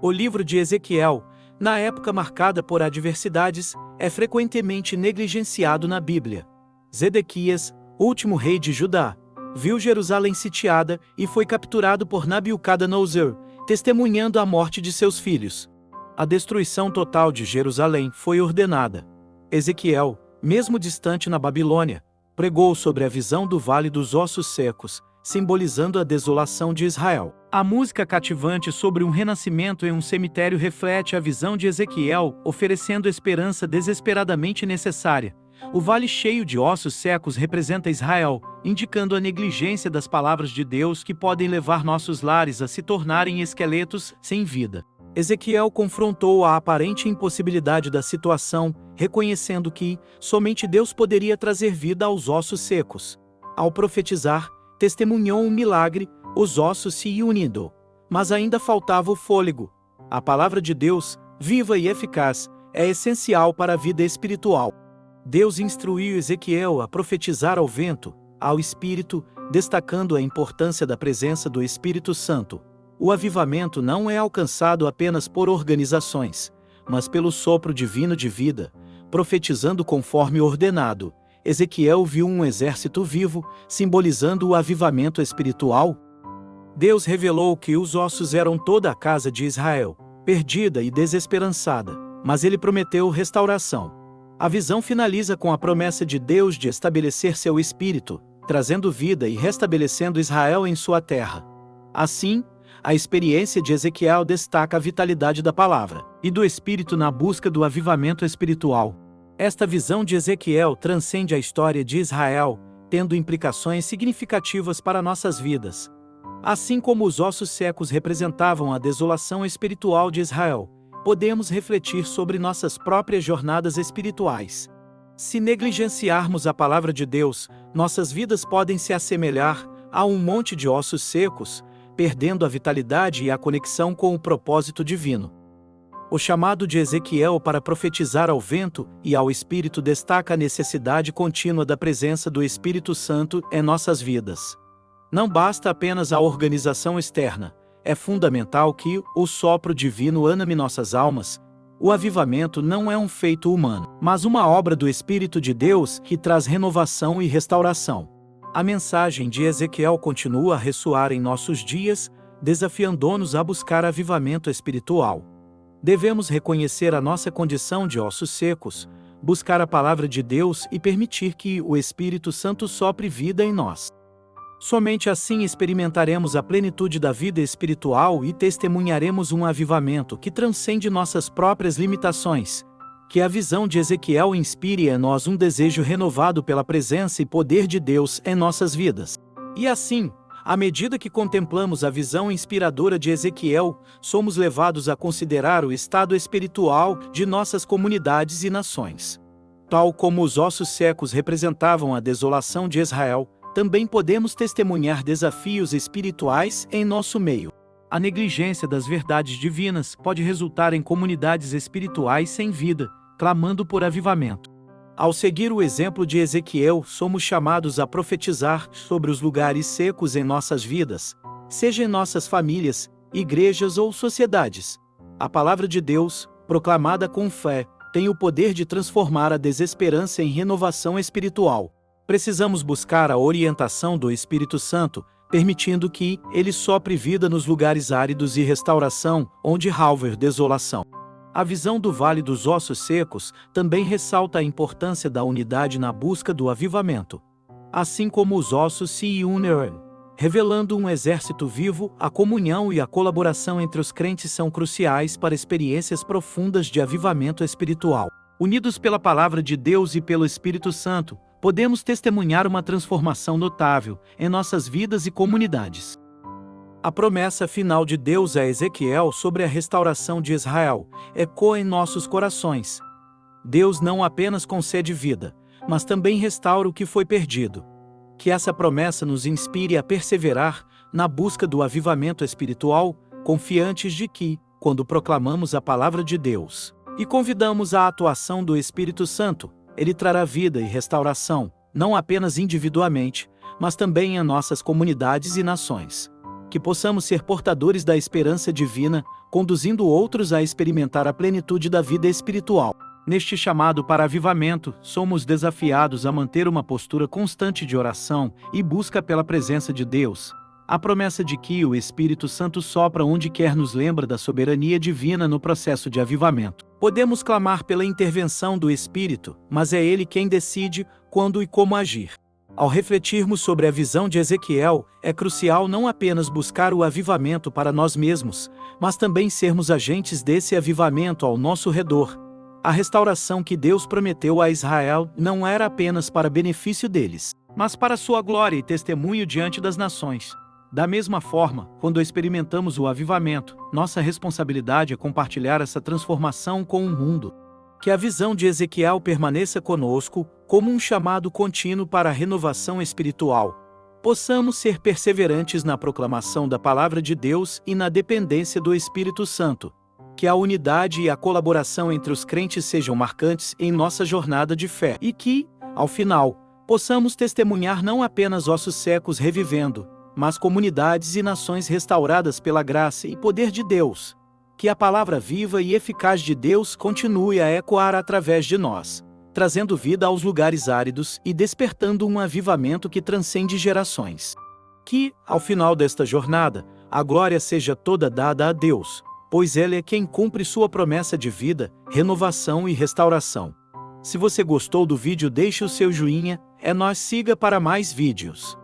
O livro de Ezequiel, na época marcada por adversidades, é frequentemente negligenciado na Bíblia. Zedequias, último rei de Judá, viu Jerusalém sitiada e foi capturado por Nabucodonosor, testemunhando a morte de seus filhos. A destruição total de Jerusalém foi ordenada. Ezequiel, mesmo distante na Babilônia, pregou sobre a visão do Vale dos Ossos Secos, simbolizando a desolação de Israel. A música cativante sobre um renascimento em um cemitério reflete a visão de Ezequiel, oferecendo esperança desesperadamente necessária. O vale cheio de ossos secos representa Israel, indicando a negligência das palavras de Deus que podem levar nossos lares a se tornarem esqueletos sem vida. Ezequiel confrontou a aparente impossibilidade da situação, reconhecendo que somente Deus poderia trazer vida aos ossos secos. Ao profetizar, testemunhou um milagre, os ossos se unindo. Mas ainda faltava o fôlego. A palavra de Deus, viva e eficaz, é essencial para a vida espiritual. Deus instruiu Ezequiel a profetizar ao vento, ao Espírito, destacando a importância da presença do Espírito Santo. O avivamento não é alcançado apenas por organizações, mas pelo sopro divino de vida, profetizando conforme ordenado. Ezequiel viu um exército vivo, simbolizando o avivamento espiritual. Deus revelou que os ossos eram toda a casa de Israel, perdida e desesperançada, mas ele prometeu restauração. A visão finaliza com a promessa de Deus de estabelecer seu espírito, trazendo vida e restabelecendo Israel em sua terra. Assim, a experiência de Ezequiel destaca a vitalidade da palavra e do espírito na busca do avivamento espiritual. Esta visão de Ezequiel transcende a história de Israel, tendo implicações significativas para nossas vidas. Assim como os ossos secos representavam a desolação espiritual de Israel, podemos refletir sobre nossas próprias jornadas espirituais. Se negligenciarmos a palavra de Deus, nossas vidas podem se assemelhar a um monte de ossos secos, perdendo a vitalidade e a conexão com o propósito divino. O chamado de Ezequiel para profetizar ao vento e ao Espírito destaca a necessidade contínua da presença do Espírito Santo em nossas vidas. Não basta apenas a organização externa, é fundamental que o sopro divino anime nossas almas. O avivamento não é um feito humano, mas uma obra do Espírito de Deus que traz renovação e restauração. A mensagem de Ezequiel continua a ressoar em nossos dias, desafiando-nos a buscar avivamento espiritual. Devemos reconhecer a nossa condição de ossos secos, buscar a palavra de Deus e permitir que o Espírito Santo sopre vida em nós. Somente assim experimentaremos a plenitude da vida espiritual e testemunharemos um avivamento que transcende nossas próprias limitações. Que a visão de Ezequiel inspire em nós um desejo renovado pela presença e poder de Deus em nossas vidas. E assim, à medida que contemplamos a visão inspiradora de Ezequiel, somos levados a considerar o estado espiritual de nossas comunidades e nações. Tal como os ossos secos representavam a desolação de Israel, também podemos testemunhar desafios espirituais em nosso meio. A negligência das verdades divinas pode resultar em comunidades espirituais sem vida, clamando por avivamento. Ao seguir o exemplo de Ezequiel, somos chamados a profetizar sobre os lugares secos em nossas vidas, seja em nossas famílias, igrejas ou sociedades. A palavra de Deus, proclamada com fé, tem o poder de transformar a desesperança em renovação espiritual. Precisamos buscar a orientação do Espírito Santo, permitindo que ele sopre vida nos lugares áridos e restauração, onde houver desolação. A visão do Vale dos Ossos Secos também ressalta a importância da unidade na busca do avivamento. Assim como os ossos se unem, revelando um exército vivo, a comunhão e a colaboração entre os crentes são cruciais para experiências profundas de avivamento espiritual. Unidos pela palavra de Deus e pelo Espírito Santo, podemos testemunhar uma transformação notável em nossas vidas e comunidades. A promessa final de Deus a Ezequiel sobre a restauração de Israel ecoa em nossos corações. Deus não apenas concede vida, mas também restaura o que foi perdido. Que essa promessa nos inspire a perseverar na busca do avivamento espiritual, confiantes de que, quando proclamamos a palavra de Deus e convidamos a atuação do Espírito Santo, ele trará vida e restauração, não apenas individualmente, mas também em nossas comunidades e nações. que possamos ser portadores da esperança divina, conduzindo outros a experimentar a plenitude da vida espiritual. Neste chamado para avivamento, somos desafiados a manter uma postura constante de oração e busca pela presença de Deus. A promessa de que o Espírito Santo sopra onde quer nos lembra da soberania divina no processo de avivamento. Podemos clamar pela intervenção do Espírito, mas é Ele quem decide quando e como agir. Ao refletirmos sobre a visão de Ezequiel, é crucial não apenas buscar o avivamento para nós mesmos, mas também sermos agentes desse avivamento ao nosso redor. A restauração que Deus prometeu a Israel não era apenas para benefício deles, mas para sua glória e testemunho diante das nações. Da mesma forma, quando experimentamos o avivamento, nossa responsabilidade é compartilhar essa transformação com o mundo. Que a visão de Ezequiel permaneça conosco, como um chamado contínuo para a renovação espiritual. Possamos ser perseverantes na proclamação da Palavra de Deus e na dependência do Espírito Santo. Que a unidade e a colaboração entre os crentes sejam marcantes em nossa jornada de fé. E que, ao final, possamos testemunhar não apenas ossos secos revivendo, mas comunidades e nações restauradas pela graça e poder de Deus. Que a palavra viva e eficaz de Deus continue a ecoar através de nós, trazendo vida aos lugares áridos e despertando um avivamento que transcende gerações. Que, ao final desta jornada, a glória seja toda dada a Deus, pois Ele é quem cumpre sua promessa de vida, renovação e restauração. Se você gostou do vídeo, deixe o seu joinha, siga para mais vídeos.